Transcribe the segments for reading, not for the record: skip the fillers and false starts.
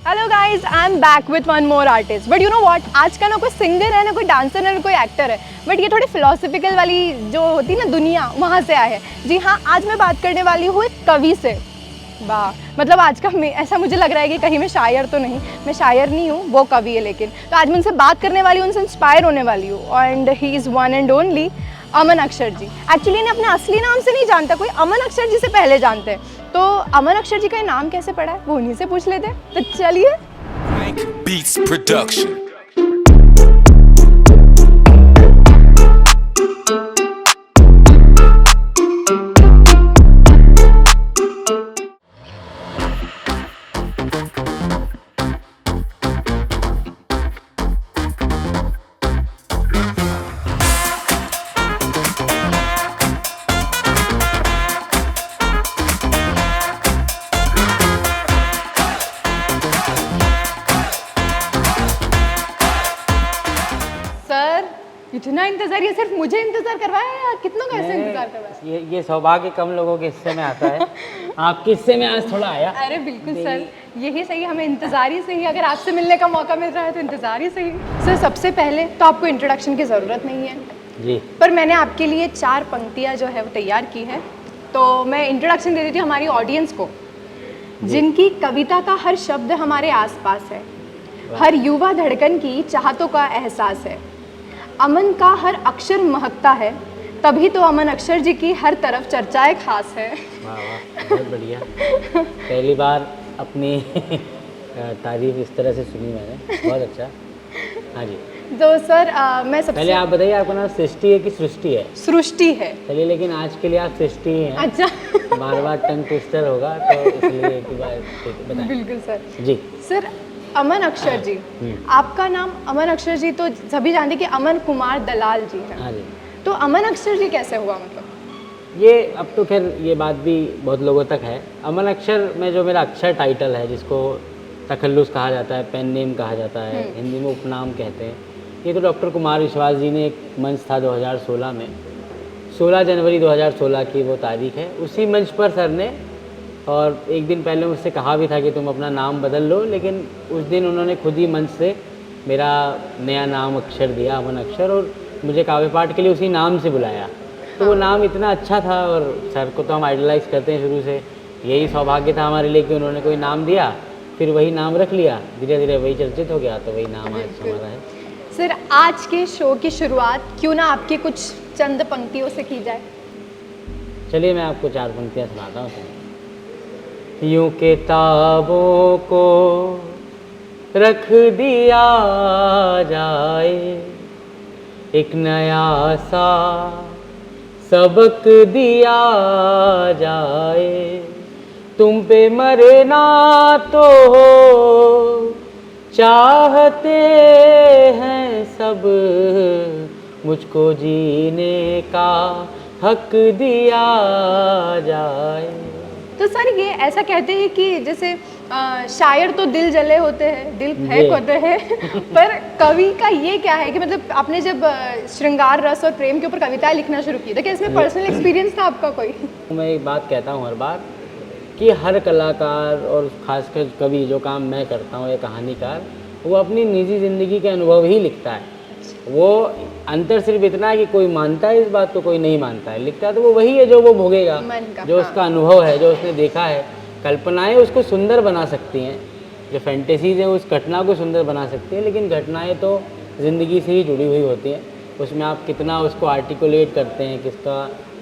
Hello guys, I am back with one more artist. But you know what, आज का ना कोई singer है, ना कोई डांसर है, ना कोई एक्टर है, बट ये थोड़ी फिलोसफिकल वाली जो होती है ना दुनिया, वहाँ से आए हैं। जी हाँ, आज मैं बात करने वाली हूँ एक कवि से। वाह, मतलब आज का ऐसा मुझे लग रहा है कि कहीं मैं शायर तो नहीं, मैं शायर नहीं हूँ, वो कवि है। लेकिन तो आज मैं उनसे बात करने वाली हूँ, उनसे इंस्पायर होने वाली हूँ। And he is one and only Aman Akshar ji. Actually इन्हें अपने असली नाम से नहीं जानता कोई, अमन अक्षर जी से पहले जानते हैं। तो अमन अक्षर जी का ये नाम कैसे पड़ा है वो उन्हीं से पूछ लेते हैं। तो चलिए। Beats Production. सर, इतना इंतजार, ये सिर्फ मुझे इंतजार करवाया है या कितनों का ऐसे इंतजार करवाया? ये सौभाग्य कम लोगों के हिस्से में आता है। आपके हिस्से में आज थोड़ा आया। अरे बिल्कुल सर, यही सही, हमें इंतजार ही सही। अगर आपसे मिलने का मौका मिल रहा है तो इंतजार ही सही। सर, सबसे पहले तो आपको इंट्रोडक्शन की ज़रूरत नहीं है जी, पर मैंने आपके लिए 4 पंक्तियाँ जो है वो तैयार की है। तो मैं इंट्रोडक्शन दे देती हूँ हमारी ऑडियंस को, जिनकी कविता का हर शब्द हमारे आसपास है, हर युवा धड़कन की चाहतों का एहसास है, अमन का हर अक्षर महकता है, तभी तो अमन अक्षर जी की हर तरफ चर्चाएं खास है। वाह वाह, बहुत बढ़िया। पहली बार अपनी तारीफ इस तरह से सुनी मैंने, बहुत अच्छा। हाँ जी, तो सर मैं सबसे पहले आप बताइए, आपका नाम सृष्टि है कि सृष्टि है? सृष्टि है। चलिए, लेकिन आज के लिए आप सृष्टि ही हैं। अच्छा। बार बार टंग ट्विस्टर होगा तो इसलिए एक ही बार बताएं। बिल्कुल सर। जी सर, अमन अक्षर जी, आपका नाम अमन अक्षर जी तो सभी जानते कि अमन कुमार दलाल जी है। हाँ जी, तो अमन अक्षर जी कैसे हुआ? मतलब ये अब तो खैर ये बात भी बहुत लोगों तक है। अमन अक्षर में जो मेरा अक्षर टाइटल है, जिसको तखल्लुस कहा जाता है, पेन नेम कहा जाता है, हिंदी में उपनाम कहते हैं, ये तो डॉक्टर कुमार विश्वास जी ने एक मंच था 2016 में, 16 जनवरी 2016 की वो तारीख है। उसी मंच पर सर ने, और एक दिन पहले मुझसे कहा भी था कि तुम अपना नाम बदल लो, लेकिन उस दिन उन्होंने खुद ही मंच से मेरा नया नाम अक्षर दिया, अमन अक्षर, और मुझे काव्य पाठ के लिए उसी नाम से बुलाया। तो वो नाम इतना अच्छा था, और सर को तो हम आइडलाइज़ करते हैं शुरू से। यही सौभाग्य था हमारे लिए कि उन्होंने कोई नाम दिया, फिर वही नाम रख लिया, धीरे धीरे वही चर्चित हो गया, तो वही नाम आज हमारा है। सर, आज के शो की शुरुआत क्यों ना आपकी कुछ चंद पंक्तियों से की जाए? चलिए, मैं आपको 4 पंक्तियाँ सुनाता हूँ। यूं किताबों को रख दिया जाए, एक नया सा सबक दिया जाए, तुम पे मरना तो हो चाहते हैं सब, मुझको जीने का हक दिया जाए। तो सर, ये ऐसा कहते हैं कि जैसे शायर तो दिल जले होते हैं, दिल फेंक होते हैं, पर कवि का ये क्या है कि मतलब आपने जब श्रृंगार रस और प्रेम के ऊपर कविताएं लिखना शुरू की, तो क्या इसमें पर्सनल एक्सपीरियंस था आपका कोई? मैं एक बात कहता हूँ हर बार कि हर कलाकार और खासकर कवि, जो काम मैं करता हूँ या कहानीकार, वो अपनी निजी ज़िंदगी के अनुभव ही लिखता है। वो अंतर सिर्फ इतना है कि कोई मानता है इस बात को, कोई नहीं मानता है। लिखता है तो वो वही है जो वो भोगेगा, जो उसका अनुभव है, जो उसने देखा है। कल्पनाएं उसको सुंदर बना सकती हैं, जो फैंटेसीज़ हैं उस घटना को सुंदर बना सकती हैं, लेकिन घटनाएं तो ज़िंदगी से ही जुड़ी हुई होती हैं। उसमें आप कितना उसको आर्टिकुलेट करते हैं,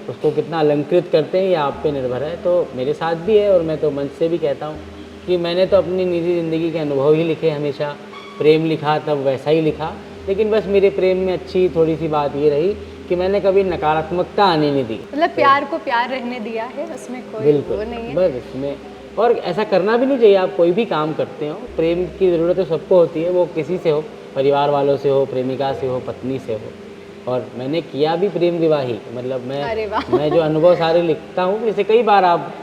उसको कितना अलंकृत करते हैं, ये आप पे निर्भर है। तो मेरे साथ भी है, और मैं तो मंच से भी कहता हूँ कि मैंने तो अपनी निजी ज़िंदगी के अनुभव ही लिखे हमेशा। प्रेम लिखा तब वैसा ही लिखा, लेकिन बस मेरे प्रेम में अच्छी थोड़ी सी बात ये रही कि मैंने कभी नकारात्मकता आने नहीं दी। मतलब प्यार को प्यार रहने दिया है, उसमें कोई बिल्कुल वो नहीं है। बस इसमें, और ऐसा करना भी नहीं चाहिए। आप कोई भी काम करते हो, प्रेम की ज़रूरत तो सबको होती है, वो किसी से हो, परिवार वालों से हो, प्रेमिका से हो, पत्नी से हो। और मैंने किया भी प्रेम विवाही, मतलब मैं जो अनुभव सारे लिखता हूँ, जैसे कई बार आप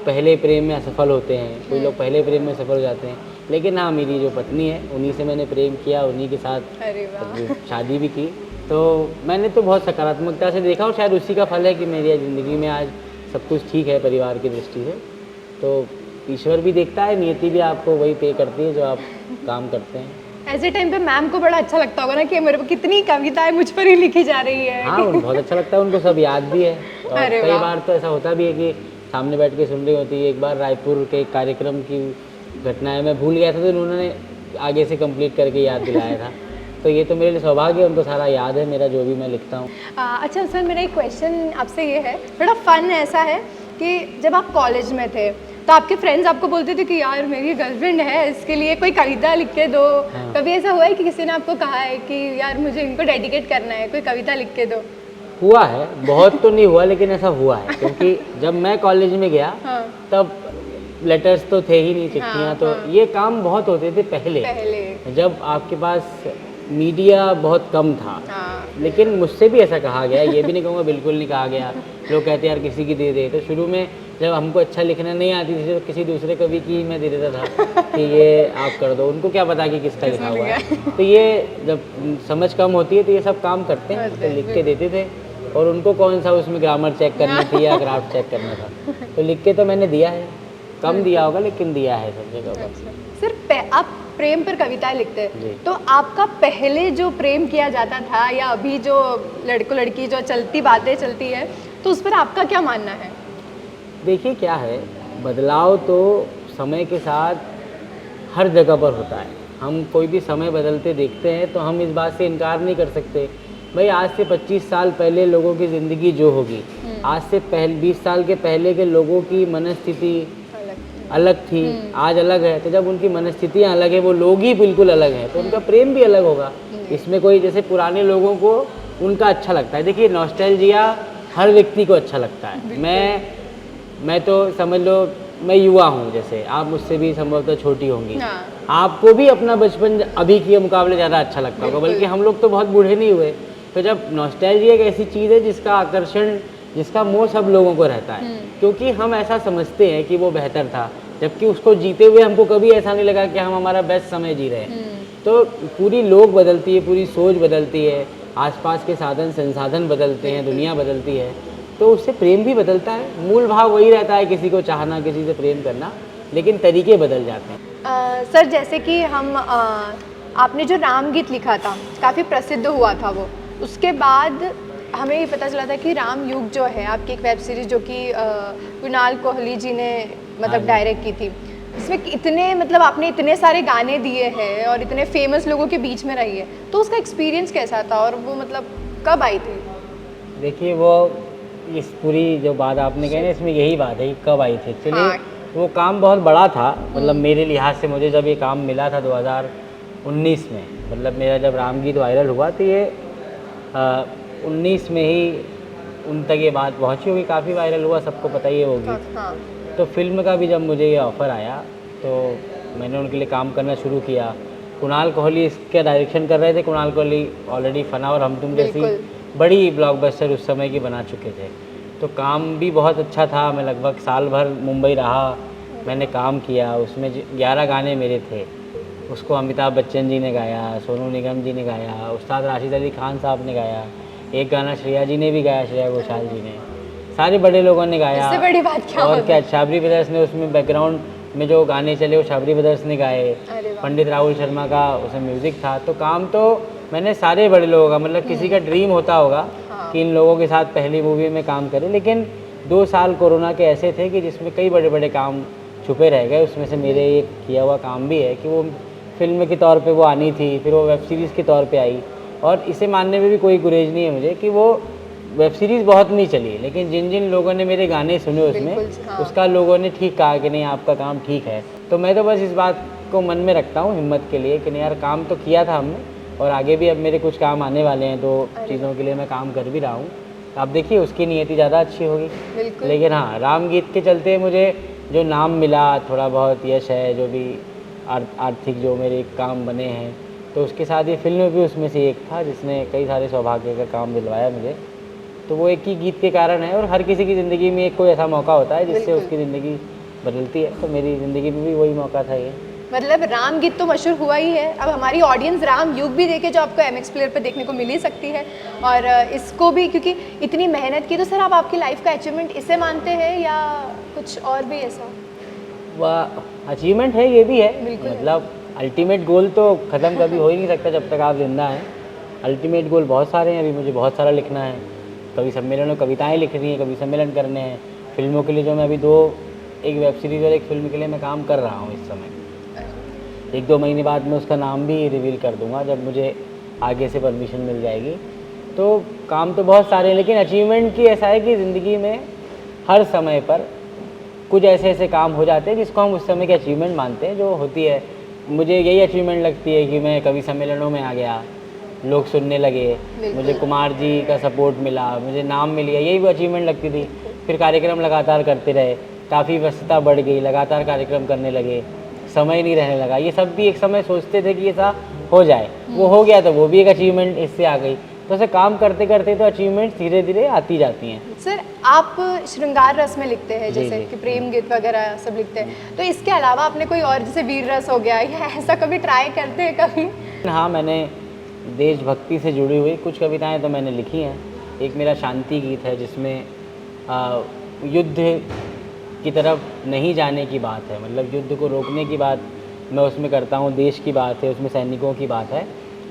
पहले प्रेम में असफल होते हैं, कोई लोग पहले प्रेम में सफल हो जाते हैं, लेकिन हाँ, मेरी जो पत्नी है उन्हीं से मैंने प्रेम किया, उन्हीं के साथ शादी भी की। तो मैंने तो बहुत सकारात्मकता से देखा, और शायद उसी का फल है कि मेरी ज़िंदगी में आज सब कुछ ठीक है परिवार की दृष्टि से। तो ईश्वर भी देखता है, नियति भी आपको वही पे करती है जो आप काम करते हैं। ऐसे टाइम पे मैम को बड़ा अच्छा लगता होगा ना कि मेरे को कितनी कविताएं मुझ पर ही लिखी जा रही है। हाँ, उनको बहुत अच्छा लगता है, उनको सब याद भी है। और अरे कई वाह। बार तो ऐसा होता भी है कि सामने बैठ के सुन रही होती है। एक बार रायपुर के एक कार्यक्रम की घटना है, मैं भूल गया था तो उन्होंने आगे से कंप्लीट करके याद दिलाया था। तो ये तो मेरे लिए सौभाग्य है, उनको सारा याद है मेरा जो भी मैं लिखता हूँ। अच्छा सर, मेरा एक क्वेश्चन आपसे ये है, थोड़ा फन ऐसा है कि जब आप कॉलेज में थे तो आपके फ्रेंड्स आपको बोलते थे कि यार मेरी गर्लफ्रेंड है, इसके लिए कोई कविता लिख के दो। हाँ। कभी ऐसा हुआ है कि किसी ने आपको कहा है कि यार मुझे इनको डेडिकेट करना है, कोई कविता लिख के दो? हुआ है, बहुत तो नहीं हुआ लेकिन ऐसा हुआ है, क्योंकि जब मैं कॉलेज में गया हाँ। तब लेटर्स तो थे ही नहीं, चिट्ठियाँ हाँ, तो हाँ। ये काम बहुत होते थे पहले जब आपके पास मीडिया बहुत कम था। हाँ। लेकिन मुझसे भी ऐसा कहा गया, ये भी नहीं कहूँगा बिल्कुल नहीं कहा गया। लोग कहते यार किसी की दे दे, तो शुरू में जब हमको अच्छा लिखना नहीं आती थी तो किसी दूसरे कवि की मैं दे देता था कि ये आप कर दो, उनको क्या पता कि किसका लिखा हुआ है। तो ये जब समझ कम होती है तो ये सब काम करते हैं, तो लिख के देते थे। और उनको कौन सा उसमें ग्रामर चेक करनी थी या क्राफ्ट चेक करना था, तो लिख के तो मैंने दिया है, कम दिया होगा लेकिन दिया है सब जगह पर। सिर्फ आप प्रेम पर कविताएं लिखते जी। हैं, तो आपका पहले जो प्रेम किया जाता था या अभी जो लड़कों लड़की जो चलती बातें चलती है, तो उस पर आपका क्या मानना है? देखिए क्या है, बदलाव तो समय के साथ हर जगह पर होता है। हम कोई भी समय बदलते देखते हैं तो हम इस बात से इनकार नहीं कर सकते। भाई आज से 25 साल पहले लोगों की ज़िंदगी जो होगी, आज से 20 साल के पहले के लोगों की मनस्थिति अलग थी, आज अलग है। तो जब उनकी मनस्थितियाँ अलग है, वो लोग ही बिल्कुल अलग हैं, तो उनका प्रेम भी अलग होगा। इसमें कोई जैसे पुराने लोगों को उनका अच्छा लगता है। देखिए नॉस्टैल्जिया हर व्यक्ति को अच्छा लगता है। मैं तो समझ लो मैं युवा हूँ, जैसे आप मुझसे भी संभवतः छोटी होंगी। हाँ। आपको भी अपना बचपन अभी के मुकाबले ज़्यादा अच्छा लगता होगा, बल्कि हम लोग तो बहुत बूढ़े नहीं हुए। तो जब नॉस्टैल्जिया एक ऐसी चीज़ है जिसका आकर्षण, जिसका मोह सब लोगों को रहता है, क्योंकि हम ऐसा समझते हैं कि वो बेहतर था, जबकि उसको जीते हुए हमको कभी ऐसा नहीं लगा कि हम हमारा बेस्ट समय जी रहे हैं। तो पूरी लोग बदलती है, पूरी सोच बदलती है, आसपास के साधन संसाधन बदलते हैं, दुनिया बदलती है, तो उससे प्रेम भी बदलता है। मूल भाव वही रहता है, किसी को चाहना, किसी से प्रेम करना, लेकिन तरीके बदल जाते हैं। सर जैसे कि हम आपने जो राम गीत लिखा था काफ़ी प्रसिद्ध हुआ था वो, उसके बाद हमें ये पता चला था कि राम युग जो है आपकी एक वेब सीरीज़ जो कि कुणाल कोहली जी ने मतलब डायरेक्ट की थी, इसमें इतने मतलब आपने इतने सारे गाने दिए हैं और इतने फेमस लोगों के बीच में रही है, तो उसका एक्सपीरियंस कैसा था और वो मतलब कब आई थी? देखिए वो इस पूरी जो बात आपने कही ना, इसमें यही बात है कि कब आई थी। एक्चुअली हाँ। वो काम बहुत बड़ा था, मतलब मेरे लिहाज से मुझे जब ये काम मिला था 2019 में, मतलब मेरा जब रामगीत वायरल हुआ तो ये 19 में ही उन तक ये बात पहुंची होगी, काफ़ी वायरल हुआ, सबको पता ही है वो गीत। हाँ। तो फिल्म का भी जब मुझे ये ऑफ़र आया तो मैंने उनके लिए काम करना शुरू किया। कुणाल कोहली इसका डायरेक्शन कर रहे थे। कुणाल कोहली ऑलरेडी फना और हम तुम जैसी बड़ी ब्लॉकबस्टर उस समय की बना चुके थे, तो काम भी बहुत अच्छा था। मैं लगभग साल भर मुंबई रहा, मैंने काम किया, उसमें 11 गाने मेरे थे। उसको अमिताभ बच्चन जी ने गाया, सोनू निगम जी ने गाया, उस्ताद राशिद अली खान साहब ने गाया, एक गाना श्रेया जी ने भी गाया, श्रेया घोषाल जी ने, सारे बड़े लोगों ने गाया। इससे बड़ी बात क्या और होगी? क्या, शाबरी ब्रदर्स ने उसमें बैकग्राउंड में जो गाने चले वो शाबरी ब्रदर्स ने गाए। अरे वाह। पंडित राहुल शर्मा का उसमें म्यूज़िक था। तो काम तो मैंने सारे बड़े लोगों का, मतलब किसी का ड्रीम होता होगा कि इन लोगों के साथ पहली मूवी में काम करें, लेकिन 2 साल कोरोना के ऐसे थे कि जिसमें कई बड़े बड़े काम छुपे रह गए। उसमें से मेरे एक किया हुआ काम भी है कि वो फिल्म के तौर पे वो आनी थी, फिर वो वेब सीरीज़ के तौर पे आई, और इसे मानने में भी कोई गुरेज नहीं है मुझे कि वो वेब सीरीज़ बहुत नहीं चली, लेकिन जिन जिन लोगों ने मेरे गाने सुने उसमें, उसका लोगों ने ठीक कहा कि नहीं आपका काम ठीक है। तो मैं तो बस इस बात को मन में रखता हूँ हिम्मत के लिए कि नहीं यार, काम तो किया था हमने और आगे भी अब मेरे कुछ काम आने वाले हैं, तो चीज़ों के लिए मैं काम कर भी रहा हूँ। आप देखिए उसकी नीयति ज़्यादा अच्छी होगी। लेकिन हाँ, राम गीत के चलते मुझे जो नाम मिला, थोड़ा बहुत यश है, जो भी आर्थिक जो मेरे काम बने हैं, तो उसके साथ ये फिल्म भी उसमें से एक था जिसने कई सारे सौभाग्य का काम दिलवाया मुझे। तो वो एक ही गीत के कारण है, और हर किसी की ज़िंदगी में एक कोई ऐसा मौका होता है जिससे उसकी ज़िंदगी बदलती है। तो मेरी ज़िंदगी में भी वही मौका था ये। मतलब राम गीत तो मशहूर हुआ ही है, अब हमारी ऑडियंस राम युग भी देखे जो आपको MX प्लेयर पे देखने को मिल ही सकती है। और इसको भी क्योंकि इतनी मेहनत की, तो सर आप आपकी लाइफ का अचीवमेंट इसे मानते हैं या कुछ और भी ऐसा? अचीवमेंट है, ये भी है। बिल्कुल है। मतलब अल्टीमेट गोल तो ख़त्म कभी हो ही नहीं सकता जब तक आप जिंदा हैं। अल्टीमेट गोल बहुत सारे हैं, अभी मुझे बहुत सारा लिखना है। कवि सम्मेलन में कविताएं लिखनी है, कवि सम्मेलन करने हैं। फिल्मों के लिए जो मैं अभी एक वेब सीरीज़ और एक फिल्म के लिए मैं काम कर रहा हूँ इस समय। 1-2 महीने बाद मैं उसका नाम भी रिवील कर दूंगा जब मुझे आगे से परमिशन मिल जाएगी। तो काम तो बहुत सारे हैं, लेकिन अचीवमेंट की ऐसा है कि ज़िंदगी में हर समय पर कुछ ऐसे ऐसे काम हो जाते हैं जिसको हम उस समय के अचीवमेंट मानते हैं, जो होती है। मुझे यही अचीवमेंट लगती है कि मैं कवि सम्मेलनों में आ गया, लोग सुनने लगे, मुझे कुमार जी का सपोर्ट मिला, मुझे नाम मिल गया, यही वो अचीवमेंट लगती थी। फिर कार्यक्रम लगातार करते रहे, काफ़ी व्यस्तता बढ़ गई, लगातार कार्यक्रम करने लगे, समय नहीं रहने लगा। ये सब भी एक समय सोचते थे कि ऐसा हो जाए, वो हो गया, तो वो भी एक अचीवमेंट इससे आ गई। तो ऐसे काम करते करते तो अचीवमेंट धीरे धीरे आती जाती हैं। सर आप श्रृंगार रस में लिखते हैं, जी, जैसे जी। कि प्रेम गीत वगैरह सब लिखते हैं, तो इसके अलावा आपने कोई और, जैसे वीर रस हो गया, या ऐसा कभी ट्राई करते हैं कभी? हाँ, मैंने देशभक्ति से जुड़ी हुई कुछ कविताएं तो मैंने लिखी हैं। एक मेरा शांति गीत है जिसमें युद्ध की तरफ नहीं जाने की बात है, मतलब युद्ध को रोकने की बात मैं उसमें करता हूँ, देश की बात है, उसमें सैनिकों की बात है।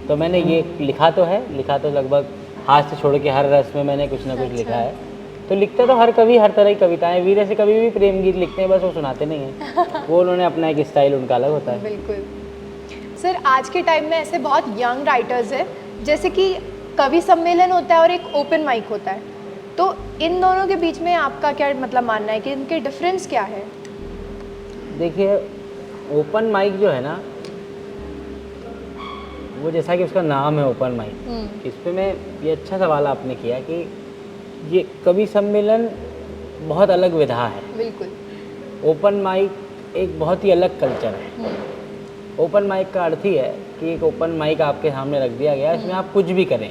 तो मैंने ये लिखा तो लगभग हाथ से छोड़ के हर रस में मैंने कुछ ना कुछ लिखा है। तो लिखते तो हर कवि हर तरह की कविताएं, वीर ऐसे कभी भी प्रेम गीत लिखते हैं, बस वो सुनाते नहीं हैं। वो उन्होंने अपना एक स्टाइल उनका अलग होता है। बिल्कुल। सर आज के टाइम में ऐसे बहुत यंग राइटर्स हैं, जैसे कि कवि सम्मेलन होता है और एक ओपन माइक होता है, तो इन दोनों के बीच में आपका क्या मतलब मानना है कि इनके डिफरेंस क्या है? देखिए, ओपन माइक जो है ना, वो जैसा कि उसका नाम है ओपन माइक, इस पे मैं ये अच्छा सवाल आपने किया कि ये कवि सम्मेलन बहुत अलग विधा है। बिल्कुल। ओपन माइक एक बहुत ही अलग कल्चर है। ओपन माइक का अर्थ ही है कि एक ओपन माइक आपके सामने रख दिया गया, इसमें आप कुछ भी करें,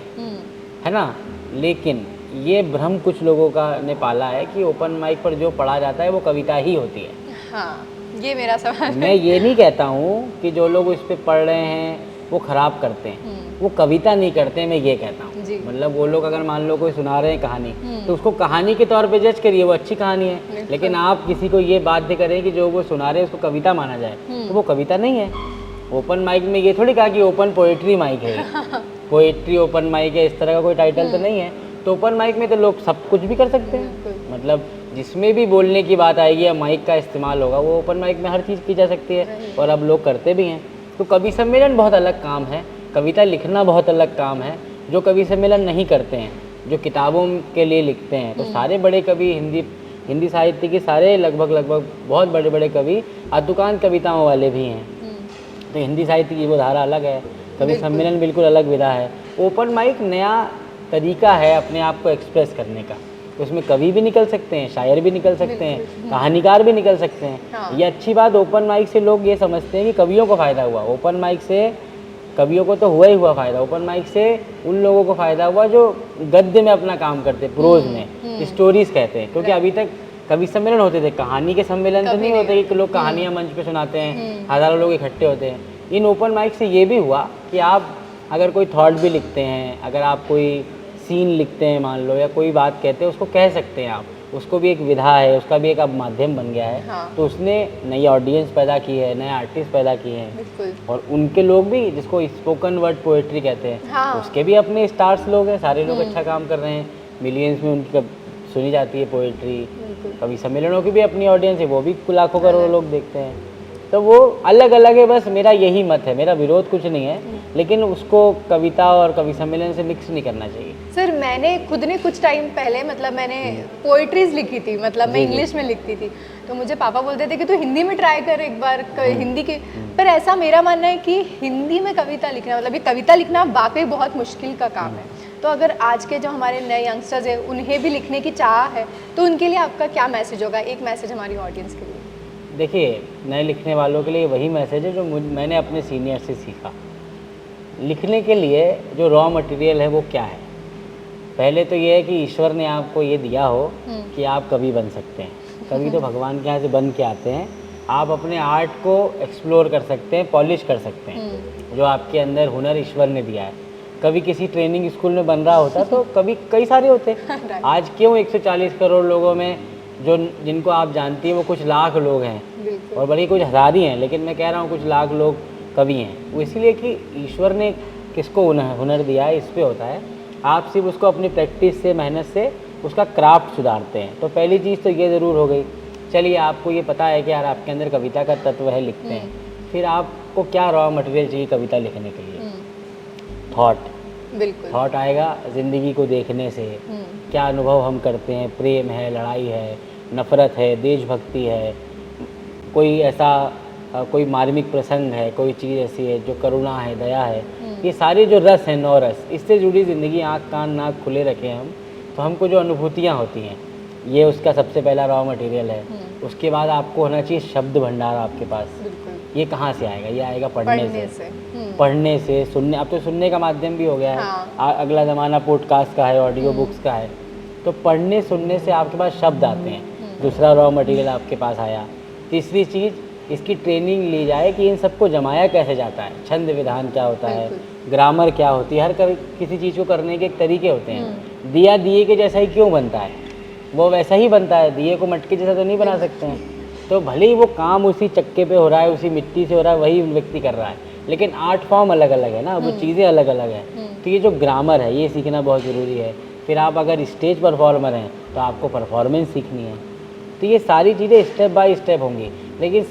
है ना। लेकिन ये भ्रम कुछ लोगों का ने पाला है कि ओपन माइक पर जो पढ़ा जाता है वो कविता ही होती है। हाँ, ये मेरा सवाल मैं ये नहीं कहता हूँ कि जो लोग इस पे पढ़ रहे हैं वो खराब करते हैं, वो कविता नहीं करते हैं, मैं ये कहता हूँ। जी। मतलब वो लोग अगर मान लो कोई सुना रहे हैं कहानी, तो उसको कहानी के तौर पे जज करिए, वो अच्छी कहानी है। लेकिन आप किसी को ये बाध्य करें कि जो वो सुना रहे हैं उसको कविता माना जाए, तो वो कविता नहीं है। ओपन माइक में ये थोड़ी कहा कि ओपन पोएट्री माइक है, पोएट्री ओपन माइक है, इस तरह का कोई टाइटल तो नहीं है। तो ओपन माइक में तो लोग सब कुछ भी कर सकते हैं, मतलब जिसमें भी बोलने की बात आएगी या माइक का इस्तेमाल होगा, वो ओपन माइक में हर चीज़ की जा सकती है, और अब लोग करते भी हैं। तो कवि सम्मेलन बहुत अलग काम है, कविता लिखना बहुत अलग काम है। जो कवि सम्मेलन नहीं करते हैं, जो किताबों के लिए लिखते हैं, तो सारे बड़े कवि हिंदी साहित्य के सारे लगभग बहुत बड़े बड़े कवि अतुकांत कविताओं वाले भी हैं। तो हिंदी साहित्य की वो धारा अलग है, कवि सम्मेलन बिल्कुल अलग विधा है। ओपन माइक नया तरीका है अपने आप को एक्सप्रेस करने का। उसमें कवि भी निकल सकते हैं, शायर भी निकल सकते हैं, कहानीकार भी निकल सकते हैं। हाँ। ये अच्छी बात ओपन माइक से लोग ये समझते हैं कि कवियों को फ़ायदा हुआ। ओपन माइक से कवियों को तो हुआ ही हुआ फ़ायदा, ओपन माइक से उन लोगों को फ़ायदा हुआ जो गद्य में अपना काम करते, प्रोज में स्टोरीज कहते हैं। क्योंकि अभी तक कवि सम्मेलन होते थे, कहानी के सम्मेलन तो नहीं होते कि लोग कहानियाँ मंच पे सुनाते हैं, हज़ारों लोग इकट्ठे होते हैं। इन ओपन माइक से ये भी हुआ कि आप अगर कोई थॉट भी लिखते हैं, अगर आप कोई सीन लिखते हैं मान लो, या कोई बात कहते हैं, उसको कह सकते हैं आप, उसको भी एक विधा है, उसका भी एक अब माध्यम बन गया है। हाँ। तो उसने नई ऑडियंस पैदा की है, नए आर्टिस्ट पैदा किए हैं, बिल्कुल। और उनके लोग भी, जिसको स्पोकन वर्ड पोएट्री कहते हैं, हाँ। उसके भी अपने स्टार्स लोग हैं, सारे लोग अच्छा काम कर रहे हैं, मिलियंस में उनकी सुनी जाती है पोएट्री। कवि सम्मेलनों की भी अपनी ऑडियंस है, वो भी लाखों करोड़ों लोग देखते हैं। तो वो अलग अलग है, बस मेरा यही मत है, मेरा विरोध कुछ नहीं है, लेकिन उसको कविता और कवि सम्मेलन से मिक्स नहीं करना चाहिए। सर मैंने खुद ने कुछ टाइम पहले, मतलब मैंने पोइट्रीज लिखी थी, मतलब मैं इंग्लिश में लिखती थी, तो मुझे पापा बोलते थे कि तू हिंदी में ट्राई कर एक बार, हिंदी के। पर ऐसा मेरा मानना है कि हिंदी में कविता लिखना, मतलब ये कविता लिखना वाकई बहुत मुश्किल का काम है। तो अगर आज के जो हमारे नए यंगस्टर्स हैं उन्हें भी लिखने की चाह है, तो उनके लिए आपका क्या मैसेज होगा? एक मैसेज हमारी ऑडियंस के लिए। देखिए, नए लिखने वालों के लिए वही मैसेज है जो मैंने अपने सीनियर से सीखा। लिखने के लिए जो रॉ मटेरियल है वो क्या है? पहले तो ये है कि ईश्वर ने आपको ये दिया हो कि आप कवि बन सकते हैं। कवि तो भगवान के यहाँ से बन के आते हैं। आप अपने आर्ट को एक्सप्लोर कर सकते हैं, पॉलिश कर सकते हैं, जो आपके अंदर हुनर ईश्वर ने दिया है। कभी किसी ट्रेनिंग स्कूल में बन रहा होता तो कभी कई सारे होते। आज क्यों 140 करोड़ लोगों में जो जिनको आप जानती हैं वो कुछ लाख लोग हैं, बिल्कुल। और बड़ी कुछ हज़ार ही हैं, लेकिन मैं कह रहा हूँ कुछ लाख लोग कवि हैं। वो इसीलिए कि ईश्वर ने किसको हुनर दिया है, इस पे होता है। आप सिर्फ उसको अपनी प्रैक्टिस से, मेहनत से उसका क्राफ्ट सुधारते हैं। तो पहली चीज़ तो ये ज़रूर हो गई। चलिए, आपको ये पता है कि यार आपके अंदर कविता का तत्व है, लिखते हैं, फिर आपको क्या रॉ मटेरियल चाहिए कविता लिखने के लिए? थॉट। बिल्कुल। थॉट आएगा ज़िंदगी को देखने से, क्या अनुभव हम करते हैं, प्रेम है, लड़ाई है, नफ़रत है, देशभक्ति है, कोई ऐसा कोई मार्मिक प्रसंग है, कोई चीज़ ऐसी है जो करुणा है, दया है, ये सारे जो रस हैं, 9 रस, इससे जुड़ी ज़िंदगी, आँख कान नाक खुले रखें हम, तो हमको जो अनुभूतियाँ होती हैं, ये उसका सबसे पहला रॉ मटेरियल है। उसके बाद आपको होना चाहिए शब्द भंडार आपके पास। बिल्कुल। ये कहाँ से आएगा? ये आएगा पढ़ने से। हम्म। पढ़ने से, सुनने, अब तो सुनने का माध्यम भी हो गया है। हाँ। अगला ज़माना पॉडकास्ट का है, ऑडियो बुक्स का है। तो पढ़ने सुनने से आपके पास शब्द आते हैं, दूसरा रॉ मटेरियल आपके पास आया। तीसरी चीज़, इसकी ट्रेनिंग ली जाए कि इन सबको जमाया कैसे जाता है, छंद विधान क्या होता है, ग्रामर क्या होती है, किसी चीज़ को करने के एक तरीके होते हैं। दिया दिए के जैसा ही क्यों बनता है? वो वैसा ही बनता है, दिए को मटके जैसा तो नहीं बना सकते हैं। तो भले ही वो काम उसी चक्के पे हो रहा है, उसी मिट्टी से हो रहा है, वही व्यक्ति कर रहा है, लेकिन आर्ट फॉर्म अलग अलग है ना, वो चीज़ें अलग अलग हैं। तो ये जो ग्रामर है, ये सीखना बहुत ज़रूरी है। फिर आप अगर स्टेज परफॉर्मर हैं तो आपको परफॉर्मेंस सीखनी है। तो ये सारी चीज़ें स्टेप बाय स्टेप होंगी, लेकिन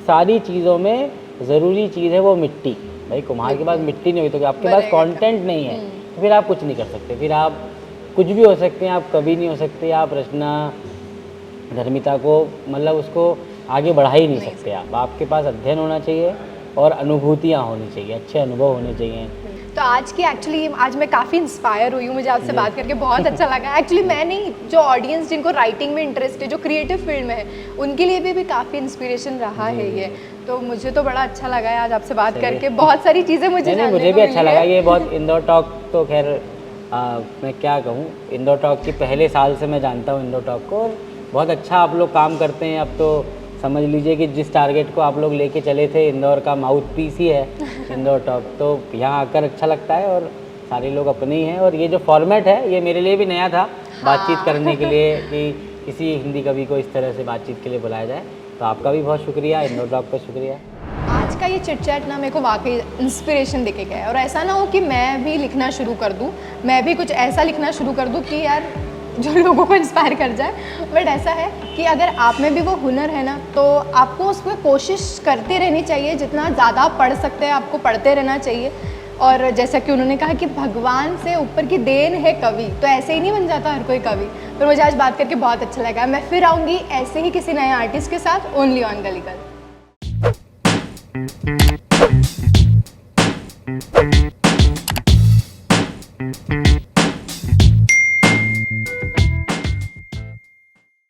सारी चीज़ों में ज़रूरी चीज़ है वो मिट्टी। भाई कुम्हार के पास मिट्टी नहीं हुई तो आपके पास कंटेंट नहीं है, तो फिर आप कुछ नहीं कर सकते। फिर आप कुछ भी हो सकते हैं, आप कवि नहीं हो सकते, आप रचना धर्मिता को मतलब उसको आगे बढ़ा ही नहीं सकते। आपके पास अध्ययन होना चाहिए और अनुभूतियाँ होनी चाहिए, अच्छे अनुभव होने चाहिए। तो आज मैं काफ़ी इंस्पायर हुई हूँ, मुझे आपसे बात करके बहुत अच्छा लगा। एक्चुअली मैं नहीं, जो ऑडियंस जिनको राइटिंग में इंटरेस्ट है, जो क्रिएटिव फील्ड में है, उनके लिए भी काफ़ी इंस्पिरेशन रहा है ये। तो मुझे तो बड़ा अच्छा लगा है आज आपसे बात करके, बहुत सारी चीज़ें मुझे मुझे भी अच्छा लगा। ये बहुत इंदौर टॉक तो खैर मैं क्या कहूँ, इंदौर टॉक की पहले साल से मैं जानता हूँ इंदौर टॉक को, बहुत अच्छा आप लोग काम करते हैं। अब तो समझ लीजिए कि जिस टारगेट को आप लोग लेके चले थे, इंदौर का माउथ पीस ही है इंदौर टॉक। तो यहाँ आकर अच्छा लगता है और सारे लोग अपने ही हैं। और ये जो फॉर्मेट है ये मेरे लिए भी नया था, बातचीत करने के लिए, कि किसी हिंदी कवि को इस तरह से बातचीत के लिए बुलाया जाए। तो आपका भी बहुत शुक्रिया, इंदौर टॉक का शुक्रिया। आज का ये चिट चैट ना मेरे को वाकई इंस्पिरेशन देके गया है। और ऐसा ना हो कि मैं भी लिखना शुरू कर दूँ, मैं भी कुछ ऐसा लिखना शुरू कर दूँ कि यार जो लोगों को इंस्पायर कर जाए। बट ऐसा है कि अगर आप में भी वो हुनर है ना, तो आपको उसमें कोशिश करते रहनी चाहिए। जितना ज़्यादा आप पढ़ सकते हैं आपको पढ़ते रहना चाहिए। और जैसा कि उन्होंने कहा कि भगवान से ऊपर की देन है कवि, तो ऐसे ही नहीं बन जाता हर कोई कवि। पर मुझे आज बात करके बहुत अच्छा लगा। मैं फिर आऊँगी ऐसे ही किसी नए आर्टिस्ट के साथ, ओनली ऑन गली गर्ल।